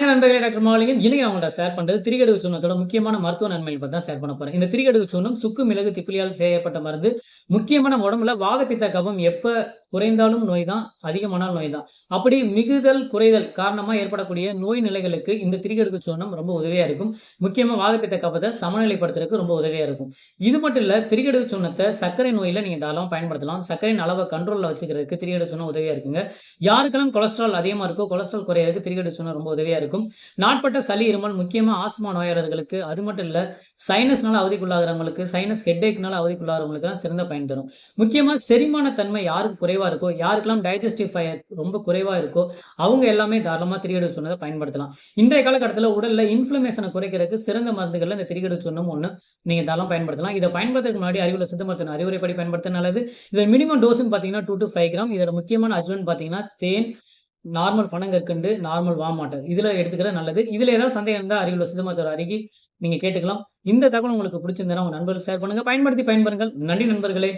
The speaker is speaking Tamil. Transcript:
ஏன் நண்பர்களே டாக்டர் மாலிங்கன் இன்னைக்கு நான் உங்கள்ட்ட ஷேர் பண்றது திரிகடுகு சூர்ணத்தோட முக்கியமான மருத்துவ நன்மைகள் பத்தி தான் ஷேர் பண்ண போறேன். இந்த திரிகடுகு சூர்ணம் சுக்கு, மிளகு, திப்பிலியால் செய்யப்பட்ட மருந்து. முக்கியமா நம்ம உடம்புல வாதப்பித்த கபம் எப்ப குறைந்தாலும் நோய் தான், அதிகமானாலும் நோய் தான். அப்படி மிகுதல், குறைதல் காரணமா ஏற்படக்கூடிய நோய் நிலைகளுக்கு இந்த திரிகடுகு சூர்ணம் ரொம்ப உதவியா இருக்கும். முக்கியமா வாதப்பித்த கபத்த சமநிலைப்படுத்துறதுக்கு ரொம்ப உதவியா இருக்கும். இது மட்டும் இல்ல, திரிகடுகு சூர்ணத்த சர்க்கரை நோயில நீங்க தாராளமா பயன்படுத்தலாம். சர்க்கரையின் அளவ கண்ட்ரோல்ல வச்சுக்கிறதுக்கு திரிகடுகு சூர்ணம் உதவியா இருக்குங்க. யாருக்கெல்லாம் கொலஸ்ட்ரால் அதிகமா இருக்கோ, கொலஸ்ட்ரால் குறையறதுக்கு திரிகடுகு சூர்ணம் ரொம்ப உதவியா இருக்கும். நாட்பட்ட சளி, இருமல் முக்கியமா ஆஸ்துமா நோயாளர்களுக்கு, அது மட்டும் இல்ல சைனஸ்னால அவதிக்குள்ளாகுறவங்களுக்கு, சைனஸ் ஹெட்டேக்னால அவதிக்குள்ளாகுறவங்களுக்குலாம் சிறந்த பயன் தரும். முக்கியமா செரிமான தன்மை யாருக்கு குறைவா இருக்கோ, யாருக்கெல்லாம் டைஜஸ்டிவ் ஃபயர் ரொம்ப குறைவா இருக்கோ, அவங்க எல்லாமே தாராளமா திரிகடுகு சூர்ணத்த பயன்படுத்தலாம். இன்றைய காலகட்டத்தில உடல்ல இன்ஃப்ளமேஷன குறைக்கிறதுக்கு சிறந்த மருந்துகள்ல இந்த திரிகடுகு சூர்ணம் ஒண்ணு. நீங்க தாராளமா பயன்படுத்தலாம். இத பயன்படுத்துறதுக்கு முன்னாடி அறிவுள்ள சித்த மருத்துவரின் அறிவுரைப்படி பயன்படுத்துறது நல்லது. இதோட மினிமம் டோஸ்ன்னு பார்த்தீங்கன்னா 2 to 5 கிராம். இதோட முக்கியமான அட்ஜுவன்ட் பார்த்தீங்கன்னா தேன், நார்மல் பனங்கற்கண்டு, நார்மல் வார்ம் வாட்டர். இதுல எடுத்துக்கிறது நல்லது. இதுல ஏதாவது சந்தேகம் இருந்தா அறிவுள்ள சித்த மருத்துவர் அருகி நீங்க கேட்டுக்கலாம். இந்த தகவல் உங்களுக்கு பிடிச்சிருந்ததுன்னா உங்க நண்பர்களுக்கு ஷேர் பண்ணுங்க. பயன்படுத்தி பயன்பெறுங்கள். நன்றி நண்பர்களே!